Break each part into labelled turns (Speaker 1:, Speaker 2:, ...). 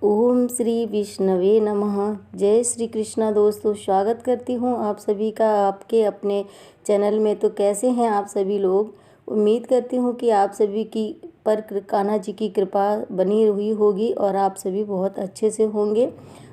Speaker 1: ओम श्री विष्णवे नमः। जय श्री कृष्णा। दोस्तों, स्वागत करती हूँ आप सभी का आपके अपने चैनल में। तो कैसे हैं आप सभी लोग? उम्मीद करती हूँ कि आप सभी की पर कान्हा जी की कृपा बनी हुई होगी और आप सभी बहुत अच्छे से होंगे।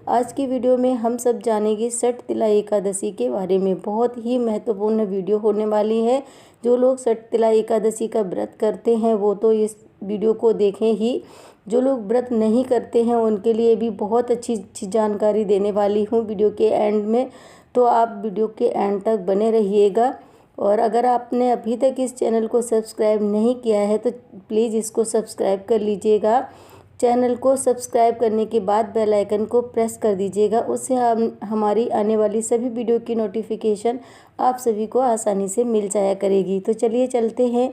Speaker 1: आज की वीडियो में हम सब जानेंगे षठ तिला एकादशी के बारे में। बहुत ही महत्वपूर्ण वीडियो होने वाली है। जो लोग षठ तिला एकादशी का व्रत करते हैं वो तो इस वीडियो को देखें ही। जो लोग व्रत नहीं करते हैं उनके लिए भी बहुत अच्छी अच्छी जानकारी देने वाली हूँ वीडियो के एंड में। तो आप वीडियो के एंड तक बने रहिएगा। और अगर आपने अभी तक इस चैनल को सब्सक्राइब नहीं किया है तो प्लीज़ इसको सब्सक्राइब कर लीजिएगा। चैनल को सब्सक्राइब करने के बाद बेल आइकन को प्रेस कर दीजिएगा। उससे हमारी आने वाली सभी वीडियो की नोटिफिकेशन आप सभी को आसानी से मिल जाया करेगी। तो चलिए चलते हैं,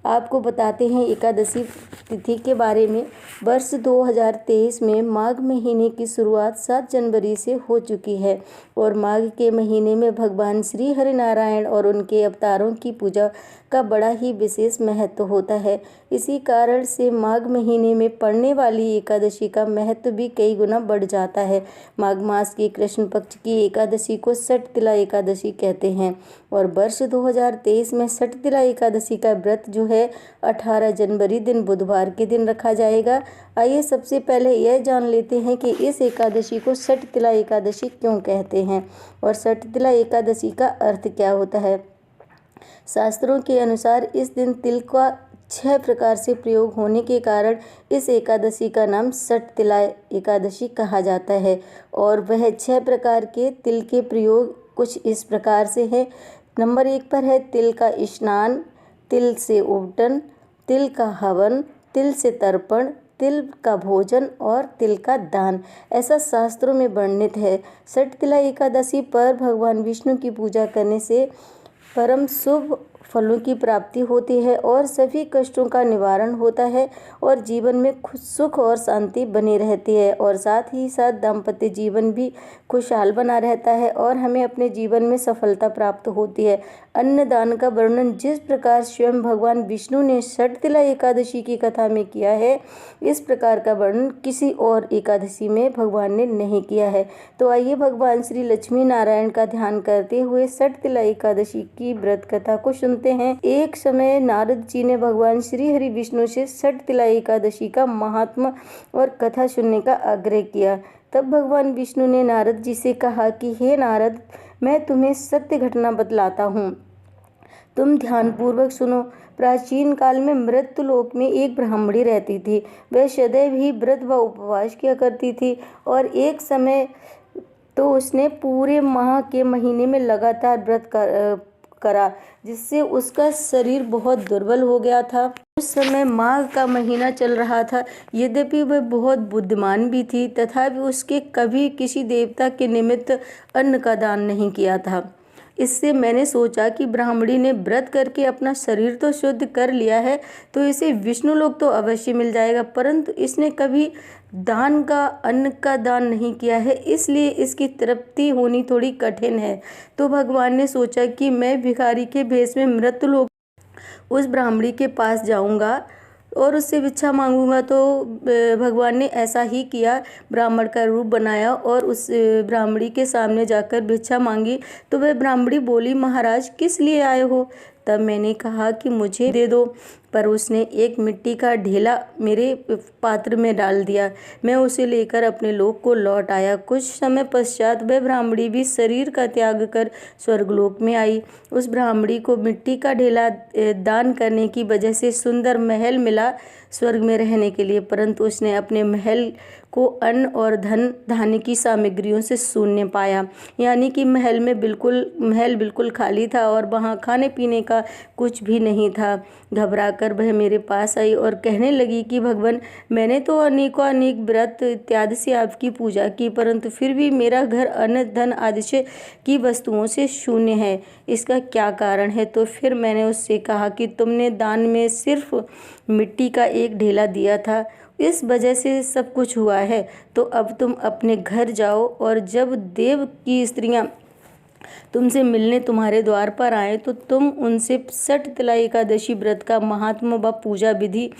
Speaker 1: आपको बताते हैं एकादशी तिथि के बारे में। वर्ष 2023 में माघ महीने की शुरुआत 7 जनवरी से हो चुकी है और माघ के महीने में भगवान श्री हरि नारायण और उनके अवतारों की पूजा का बड़ा ही विशेष महत्व होता है। इसी कारण से माघ महीने में पड़ने वाली एकादशी का महत्व भी कई गुना बढ़ जाता है। माघ मास की कृष्ण पक्ष की एकादशी को षठ तिला एकादशी कहते हैं और वर्ष 2023 में षठ तिला एकादशी का व्रत जो है 18 जनवरी दिन बुधवार के दिन रखा जाएगा। आइए सबसे पहले यह जान लेते हैं कि इस एकादशी को षठ तिला एकादशी क्यों कहते हैं और षठ तिला एकादशी का अर्थ क्या होता है। शास्त्रों के अनुसार इस दिन तिल का 6 प्रकार से प्रयोग होने के कारण इस एकादशी का नाम षठ तिला एकादशी कहा जाता है। और वह 6 प्रकार के तिल के प्रयोग कुछ इस प्रकार से है। नंबर 1 पर है तिल का स्नान, तिल से उबटन, तिल का हवन, तिल से तर्पण, तिल का भोजन और तिल का दान। ऐसा शास्त्रों में वर्णित है। षठ तिला एकादशी पर भगवान विष्णु की पूजा करने से परम शुभ फलों की प्राप्ति होती है और सभी कष्टों का निवारण होता है और जीवन में सुख और शांति बनी रहती है और साथ ही साथ दाम्पत्य जीवन भी खुशहाल बना रहता है और हमें अपने जीवन में सफलता प्राप्त होती है। अन्नदान का वर्णन जिस प्रकार स्वयं भगवान विष्णु ने षठ तिला एकादशी की कथा में किया है, इस प्रकार का वर्णन किसी और एकादशी में भगवान ने नहीं किया है। तो आइए भगवान श्री लक्ष्मी नारायण का ध्यान करते हुए षठ तिला एकादशी की व्रत कथा को सुनते हैं। एक समय नारद जी ने भगवान श्री हरि विष्णु से षठ तिला एकादशी का महात्म्य और कथा सुनने का आग्रह किया। तब भगवान विष्णु ने नारद जी से कहा कि हे नारद, मैं तुम्हें सत्य घटना बतलाता हूँ, तुम ध्यानपूर्वक सुनो। प्राचीन काल में मृत्युलोक में एक ब्राह्मणी रहती थी। वह सदैव ही व्रत व उपवास किया करती थी और एक समय तो उसने पूरे माह के महीने में लगातार व्रत करा जिससे उसका शरीर बहुत दुर्बल हो गया था। उस समय माघ का महीना चल रहा था। यद्यपि वह बहुत बुद्धिमान भी थी तथापि उसके कभी किसी देवता के निमित्त अन्न का दान नहीं किया था। इससे मैंने सोचा कि ब्राह्मणी ने व्रत करके अपना शरीर तो शुद्ध कर लिया है तो इसे विष्णु लोक तो अवश्य मिल जाएगा, परंतु इसने कभी अन्न का दान नहीं किया है, इसलिए इसकी तृप्ति होनी थोड़ी कठिन है। तो भगवान ने सोचा कि मैं भिखारी के भेष में मृत्युलोक उस ब्राह्मणी के पास जाऊंगा और उससे भिक्षा मांगूंगा। तो भगवान ने ऐसा ही किया, ब्राह्मण का रूप बनाया और उस ब्राह्मणी के सामने जाकर भिक्षा मांगी। तो वह ब्राह्मणी बोली, महाराज किस लिए आए हो? तब मैंने कहा कि मुझे दे दो, पर उसने एक मिट्टी का ढेला मेरे पात्र में डाल दिया। मैं उसे लेकर अपने लोक को लौट आया। कुछ समय पश्चात वह ब्राह्मणी भी शरीर का त्याग कर स्वर्गलोक में आई। उस ब्राह्मणी को मिट्टी का ढेला दान करने की वजह से सुंदर महल मिला स्वर्ग में रहने के लिए, परंतु उसने अपने महल को अन्न और धन धान्य की सामग्रियों से शून्य पाया। यानी कि महल बिल्कुल खाली था और वहाँ खाने पीने का कुछ भी नहीं था। घबराकर वह मेरे पास आई और कहने लगी कि भगवान, मैंने तो अनेक व्रत इत्यादि से आपकी पूजा की, परंतु फिर भी मेरा घर अन्न धन आदि से की वस्तुओं से शून्य है। इसका क्या कारण है? तो फिर मैंने उससे कहा कि तुमने दान में सिर्फ मिट्टी का एक ढेला दिया था, इस वजह से सब कुछ हुआ है। तो अब तुम अपने घर जाओ और जब देव की स्त्रियां तुमसे मिलने तुम्हारे द्वार पर आए तो तुम उनसे षठ तिला एकादशी व्रत का महात्म व पूजा विधि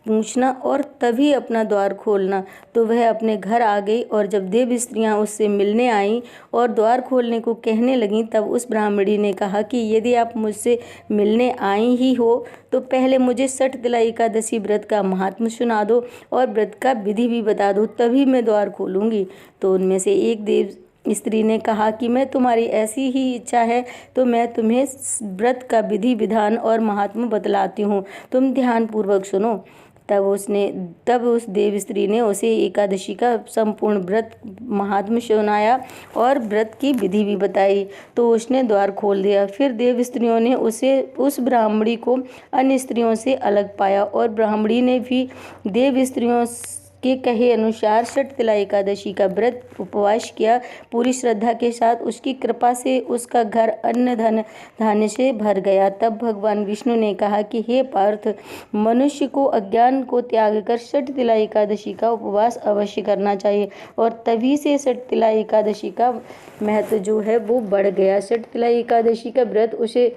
Speaker 1: पूछना और तभी अपना द्वार खोलना। तो वह अपने घर आ गई, और जब देव स्त्रियां उससे मिलने आईं और द्वार खोलने को कहने लगीं, तब उस ब्राह्मणी ने कहा कि यदि आप मुझसे मिलने आई ही हो तो पहले मुझे षठ तिला एकादशी व्रत का महात्म सुना दो और व्रत का विधि भी बता दो, तभी मैं द्वार खोलूंगी। तो उनमें से एक देव स्त्री ने कहा कि मैं तुम्हारी ऐसी ही इच्छा है तो मैं तुम्हें व्रत का विधि विधान और महात्म बतलाती हूँ, तुम ध्यान पूर्वक सुनो। तब उस देव स्त्री ने उसे एकादशी का संपूर्ण व्रत महात्म सुनाया और व्रत की विधि भी बताई। तो उसने द्वार खोल दिया। फिर देव स्त्रियों ने उस ब्राह्मणी को अन्य स्त्रियों से अलग पाया, और ब्राह्मणी ने भी देव स्त्रियों के कहे अनुसार षठ तिला एकादशी का व्रत उपवास किया। पूरी श्रद्धा के साथ उसकी कृपा से उसका घर अन्न धन धान्य से भर गया। तब भगवान विष्णु ने कहा कि हे पार्थ, मनुष्य को अज्ञान को त्याग कर षठ तिला एकादशी का उपवास अवश्य करना चाहिए, और तभी से षठ तिला एकादशी का महत्व जो है वो बढ़ गया। षठ तिला एकादशी का व्रत उसे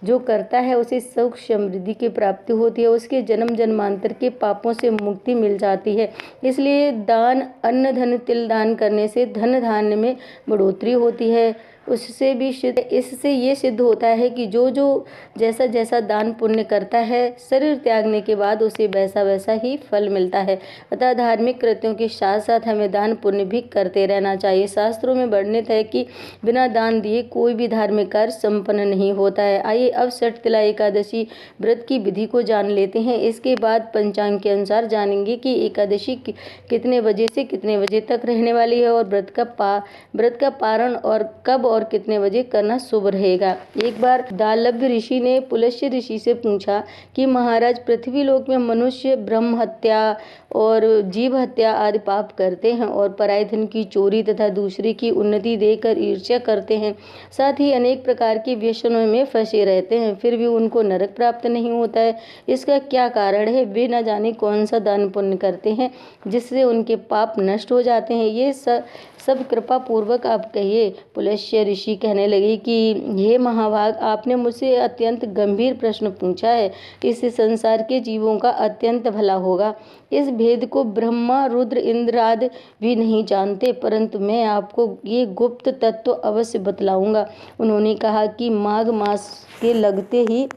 Speaker 1: जो करता है उसे सुख समृद्धि की प्राप्ति होती है, उसके जन्म जन्मांतर के पापों से मुक्ति मिल जाती है। इसलिए दान, अन्न धन तिल दान करने से धन धान्य में बढ़ोतरी होती है। इससे ये सिद्ध होता है कि जो जैसा जैसा दान पुण्य करता है, शरीर त्यागने के बाद उसे वैसा वैसा ही फल मिलता है। अतः धार्मिक कृत्यों के साथ साथ हमें दान पुण्य भी करते रहना चाहिए। शास्त्रों में वर्णित है कि बिना दान दिए कोई भी धार्मिक कार्य संपन्न नहीं होता है। आइए अब षठ तिला एकादशी व्रत की विधि को जान लेते हैं। इसके बाद पंचांग के अनुसार जानेंगे कि एकादशी कितने बजे से कितने बजे तक रहने वाली है, और व्रत का पारण और कब और कितने बजे करना शुभ रहेगा। एक बार दालभ्य ऋषि ने पुलस्त्य ऋषि से पूछा कि महाराज, पृथ्वी लोक में मनुष्य ब्रह्म हत्या और जीव हत्या आदि पाप करते हैं, और पराय धन की चोरी तथा दूसरे की उन्नति देकर ईर्ष्या करते हैं, साथ ही अनेक प्रकार के व्यसनों में फंसे रहते हैं, फिर भी उनको नरक प्राप्त नहीं होता है। इसका क्या कारण है? वे न जाने कौन सा दान पुण्य करते हैं जिससे उनके पाप नष्ट हो जाते हैं। ये सब कृपा पूर्वक आप कहिए। पुलस्त्य ऋषि कहने लगे कि हे महाभाग, आपने मुझसे अत्यंत गंभीर प्रश्न पूछा है। इससे संसार के जीवों का अत्यंत भला होगा। इस भेद को ब्रह्मा, रुद्र, इंद्र आदि भी नहीं जानते, परंतु मैं आपको ये गुप्त तत्व अवश्य बतलाऊंगा। उन्होंने कहा कि माघ मास के लगते ही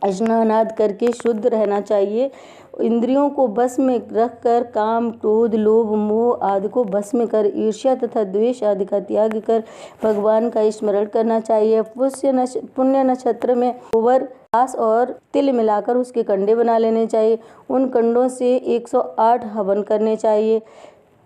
Speaker 1: स्नान आदि करके शुद्ध रहना चाहिए। इंद्रियों को बस में रखकर काम, क्रोध, लोभ, मोह आदि को बस में कर ईर्ष्या तथा द्वेष आदि का त्याग कर भगवान का स्मरण करना चाहिए। पुण्य नक्षत्र में गोबर, घास और तिल मिलाकर उसके कंडे बना लेने चाहिए। उन कंडों से 108 हवन करने चाहिए।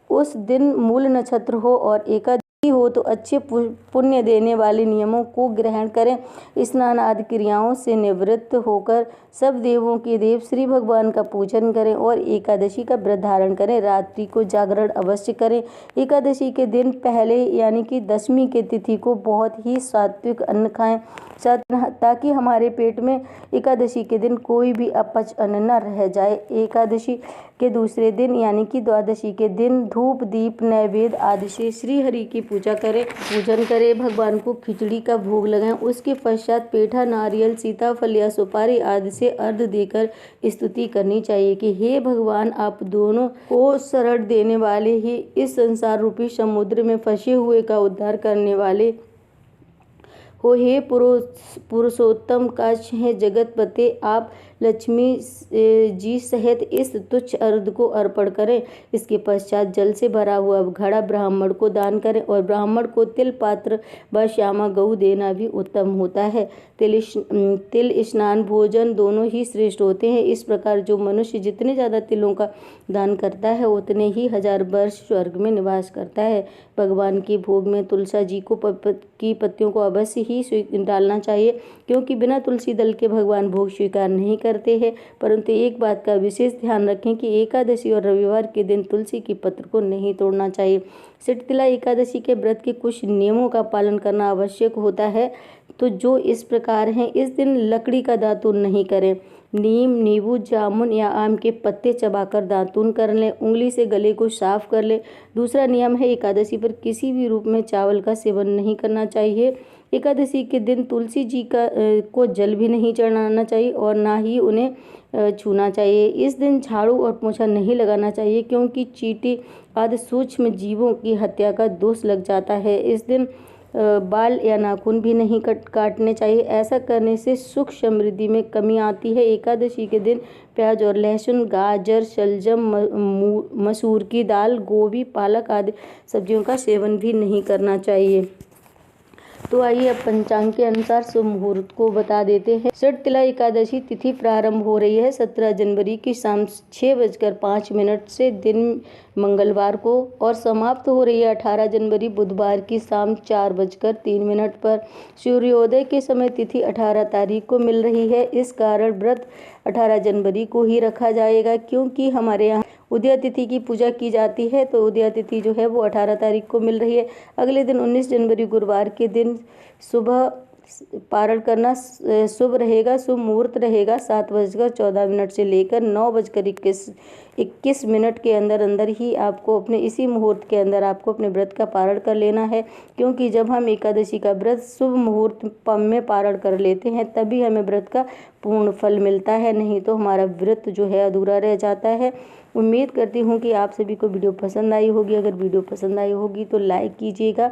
Speaker 1: उस दिन मूल नक्षत्र हो और एकादशी हो तो अच्छे पुण्य देने वाले नियमों को ग्रहण करें। स्नान आदि क्रियाओं से निवृत्त होकर सब देवों के देव श्री भगवान का पूजन करें और एकादशी का व्रत धारण करें। रात्रि को जागरण अवश्य करें। एकादशी के दिन पहले यानी कि दशमी के तिथि को बहुत ही सात्विक अन्न खाएं, ताकि हमारे पेट में एकादशी के दिन कोई भी अपच अन्न न रह जाए। एकादशी के दूसरे दिन यानी कि द्वादशी के दिन धूप, दीप, नैवेद्य आदि से श्री हरि की पूजन करें। भगवान को खिचड़ी का भोग लगाएं। उसके पश्चात पेठा, नारियल, सीताफल या सुपारी आदि से अर्घ्य देकर स्तुति करनी चाहिए कि हे भगवान, आप दोनों को शरण देने वाले ही इस संसार रूपी समुद्र में फंसे हुए का उद्धार करने वाले हो। हे पुरुषोत्तम काश है जगतपते, आप लक्ष्मी जी सहित इस तुच्छ अर्घ्य को अर्पण करें। इसके पश्चात जल से भरा हुआ घड़ा ब्राह्मण को दान करें, और ब्राह्मण को तिल पात्र व श्यामा गऊ देना भी उत्तम होता है। तिल स्नान भोजन दोनों ही श्रेष्ठ होते हैं। इस प्रकार जो मनुष्य जितने ज़्यादा तिलों का दान करता है उतने ही 1000 वर्ष स्वर्ग में निवास करता है। भगवान के भोग में तुलसी जी की पत्तियों को अवश्य ही डालना चाहिए, क्योंकि बिना तुलसी दल के भगवान भोग स्वीकार नहीं करते हैं। परंतु एक बात का विशेष ध्यान रखें कि एकादशी और रविवार के दिन तुलसी की पत्र को नहीं तोड़ना चाहिए। षठ तिला एकादशी के व्रत के कुछ नियमों का पालन करना आवश्यक होता है, तो जो इस प्रकार हैं। इस दिन लकड़ी का दातून नहीं करें। नीम, नींबू, जामुन या आम के पत्ते चबाकर दातून कर लें। उंगली से गले को साफ कर लें। दूसरा नियम है, एकादशी पर किसी भी रूप में चावल का सेवन नहीं करना चाहिए। एकादशी के दिन तुलसी जी को जल भी नहीं चढ़ाना चाहिए और ना ही उन्हें छूना चाहिए। इस दिन झाड़ू और पोछा नहीं लगाना चाहिए, क्योंकि चींटी आदि सूक्ष्म जीवों की हत्या का दोष लग जाता है। इस दिन बाल या नाखून भी नहीं काटने चाहिए। ऐसा करने से सुख समृद्धि में कमी आती है। एकादशी के दिन प्याज और लहसुन, गाजर, शलजम, मसूर की दाल, गोभी, पालक आदि सब्जियों का सेवन भी नहीं करना चाहिए। तो आइए अब पंचांग के अनुसार शुभ मुहूर्त को बता देते हैं। षटतिला एकादशी तिथि प्रारंभ हो रही है 17 जनवरी की शाम 6:05 से दिन मंगलवार को, और समाप्त हो रही है 18 जनवरी बुधवार की शाम 4:03 पर। सूर्योदय के समय तिथि 18 तारीख को मिल रही है। इस कारण व्रत 18 जनवरी को ही रखा जाएगा, क्योंकि हमारे यहाँ उदया तिथि की पूजा की जाती है, तो उदया तिथि जो है वो 18 तारीख को मिल रही है। अगले दिन 19 जनवरी गुरुवार के दिन सुबह पारण करना शुभ रहेगा। शुभ मुहूर्त रहेगा 7:14 से लेकर 9:21 के अंदर अंदर ही आपको अपने इसी मुहूर्त के अंदर आपको अपने व्रत का पारण कर लेना है, क्योंकि जब हम एकादशी का व्रत शुभ मुहूर्त में पारण कर लेते हैं तभी हमें व्रत का पूर्ण फल मिलता है, नहीं तो हमारा व्रत जो है अधूरा रह जाता है। उम्मीद करती हूँ कि आप सभी को वीडियो पसंद आई होगी। अगर वीडियो पसंद आई होगी तो लाइक कीजिएगा।